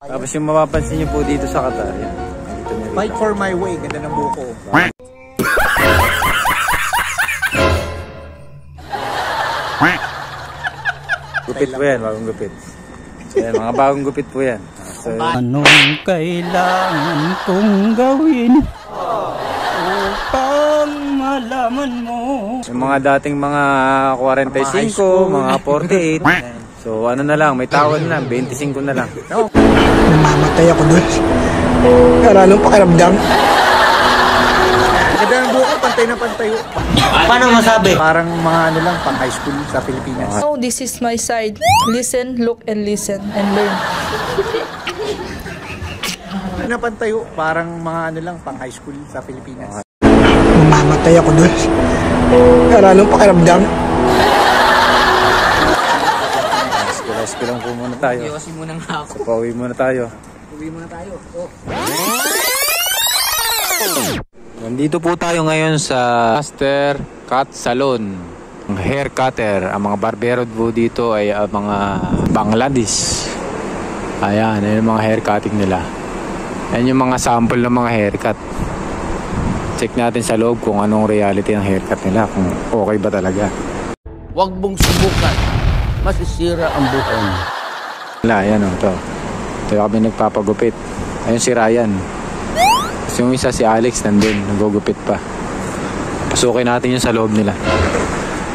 Tapos yung mapapansin nyo po dito sa Qatar, yan. Fight for my way, ganda ng buko. Gupit po yan, bagong gupit. So yan, mga bagong gupit po yan. So, anong kailangan kong gawin upang malaman mo? Yung mga dating mga 45, mga 48. So ano na lang, may tawad na, 25 na lang. Namamatay ako doon. Para anong pakiramdam? Ganda ng buko, pantay na pantay. Paano masabi? Parang mga ano lang, pang high school sa Pilipinas. Oh, this is my side. Listen, look, and listen, and learn. Napantayo, parang mga ano lang, pang high school sa Pilipinas. Mamamatay ako doon. Para anong pakiramdam? Skill lang po muna tayo. Iwasin mo ng hako. So pauwi muna tayo. Uwi muna tayo. Oh. Nandito po tayo ngayon sa Master Cut Salon. Ang hair cutter. Ang mga barbero po dito ay mga Bangladesh. Ayan, ayan yung mga hair cutting nila. Ayan yung mga sample ng mga haircut. Check natin sa loob kung anong reality ng haircut nila. Kung okay ba talaga. Huwag mong subukan. Masisira ang buhay mo. Wala, ayan o. Ito kami nagpapagupit. Ayun si Ryan. Tapos yung isa si Alex nandun. Nagugupit pa. Pasukin natin yung sa loob nila.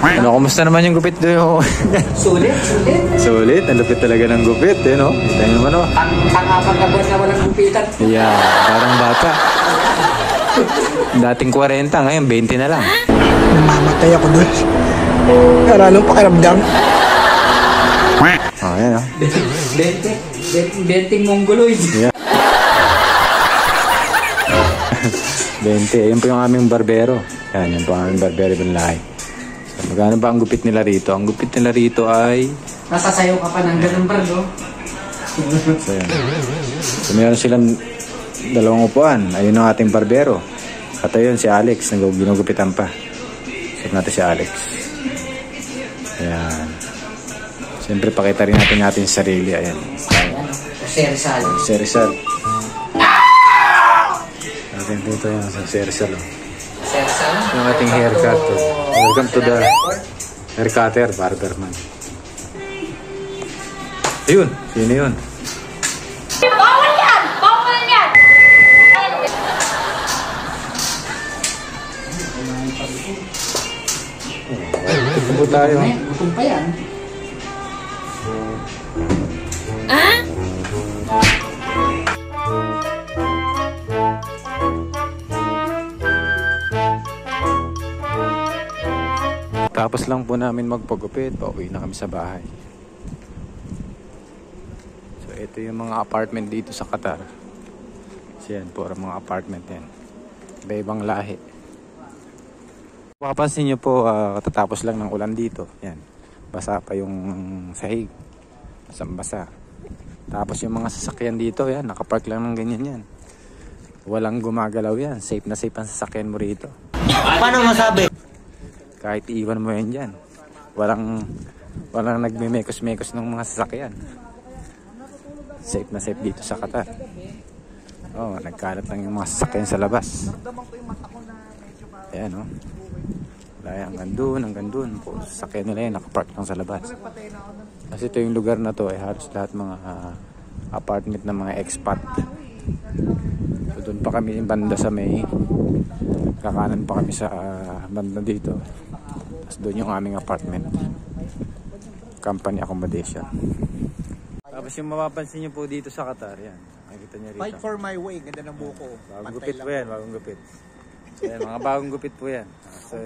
Ano, kumusta naman yung gupit doon? Sulit. Sulit, ang lupit talaga ng gupit, eh, no? Kita nyo naman, no? Pang-apat na buwan na walang gupitan. Yeah, parang bata. Dating 40, ngayon 20 na lang. Namamatay ako doon. Para anong pakiramdam? Oh, ayan, no? 20 mongoloid. Yeah. 20, ayun po yung aming barbero. Yan po ang aming barbero ibang lahi. So, magkano ba ang gupit nila rito? Ang gupit nila rito ay... Nasasayaw ka pa ng ganun bardo. So, yan. So, meron silang dalawang upuan. Ayun ang ating barbero. At ayun si Alex, ginugupitan pa. Sip natin si Alex. Ayan. Siyempre, pakita rin natin ating sarili. Ayan. Serizal. Serizal. Natin dito yung Serizal. Serizal? Yung ating haircut. Welcome to the hair cutter, barberman. Ayun, sino yun? Bawal yan! Bawal yan! Ito po tayo. Gutom pa yan. Tapos lang po namin magpagupit, pauwi na kami sa bahay. So ito yung mga apartment dito sa Qatar. So yan, puro mga apartment yan. Iba-ibang lahi. Mapapansin nyo po, katatapos lang ng ulan dito. Yan, basa pa yung sahig. Basang-basa. Tapos yung mga sasakyan dito, yan, nakapark lang ng ganyan yan. Walang gumagalaw yan. Safe na safe ang sasakyan mo rito. Paano masabi? Kahit iwan mo yan dyan. Walang nagmimekos-mekos ng mga sasakyan. Safe na safe dito sa Qatar. Oh, nagkalat lang yung mga sasakyan sa labas. Ayan, oh. Wala, hanggang dun. Sasakyan nila yan, nakapark lang sa labas. Kasi ito yung lugar na to, halos lahat mga apartment ng mga expat. So doon pa kami banda sa may kakanan pa kami sa banda dito. Tapos doon yung aming apartment, company accommodation. Tapos yung mapapansin nyo po dito sa Qatar, yan, makikita nyo rito. Fight for my way, ganda ng buko. Bagong gupit po yan, bagong gupit. So, yan, mga bagong gupit po yan. So,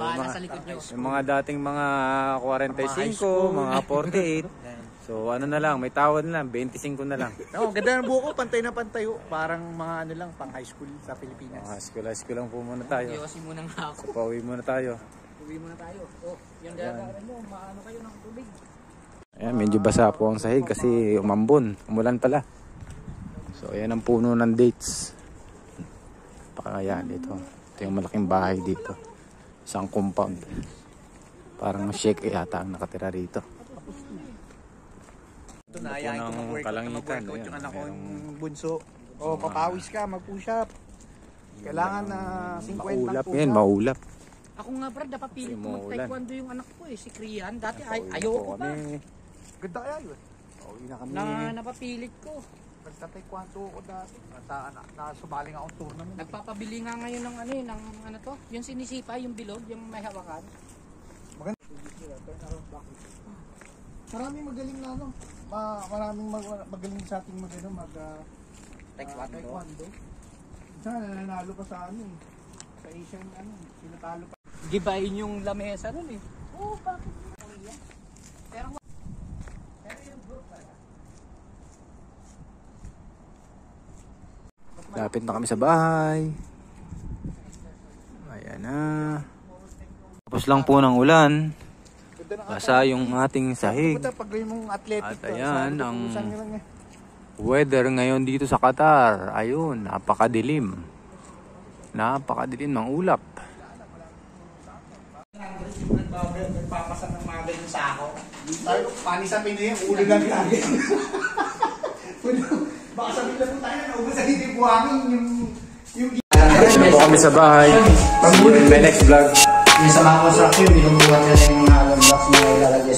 yung mga dating mga 45, mga 48. So ano na lang, may tawad na lang, 25 na lang. No, ganda ng buko, pantay na pantayo. Parang mga ano lang, pang high school sa Pilipinas. High school lang po muna tayo. Iwasin mo ng hako. So pauwi muna tayo. Uwi muna tayo. Oh, yung gagawin mo, maano kayo ng tubig. Ayan, medyo basa po ang sahig kasi umambon, umulan pala. So ayan ang puno ng dates. Pakaya dito. Ito yung malaking bahay dito. Isang compound. Parang sheikh yata ang nakatira rito. Ganda po Naayain ko ng mag-workout na kalangitan. mag-workout Ayan, yung anak ko merong- yung bunso. Oh, papawis ka, mag-push up. Kailangan na 50 Maulap push yan, up. maulap. Ako nga brad, napapilit ko Umuulan. mag-taekwondo yung anak ko eh, si Krian. Dati Pauwi na ayoko po pa. kami. Ganda kaya yun. Pauwi na kami. Napapilit ko. Nagta-taekwondo ako dati. Nasubaling akong tournament. Nagpapabili nga ngayon ng ng ano to, yung sinisipa, yung bilog, yung may hawakan. Maraming magaling na ano. Maraming magaling sa ating taekwondo. Sana nanalo pa sa ano eh. Sa Asian sinatalo pa. Gibayin yung lamesa nun eh. Oo, bakit? Lapit na kami sa bahay. Ayan na. Tapos lang po ng ulan. Basa yung ating sahig. Pag yung athletic At ayan, ang eh. weather ngayon dito sa Qatar. Ayun, napakadilim. Napakadilim ng ulap. Nagpapasa ng mga ganyan sa ako. Tayo, panisapin na yan, ulo lang lagi. Baka sabihin na po tayo, naubos sa hindi buhangin yung Dito po kami sa bahay. See you in my next vlog. Yung sa mga construction, binubuhat na yung mga alam blocks na ilalagay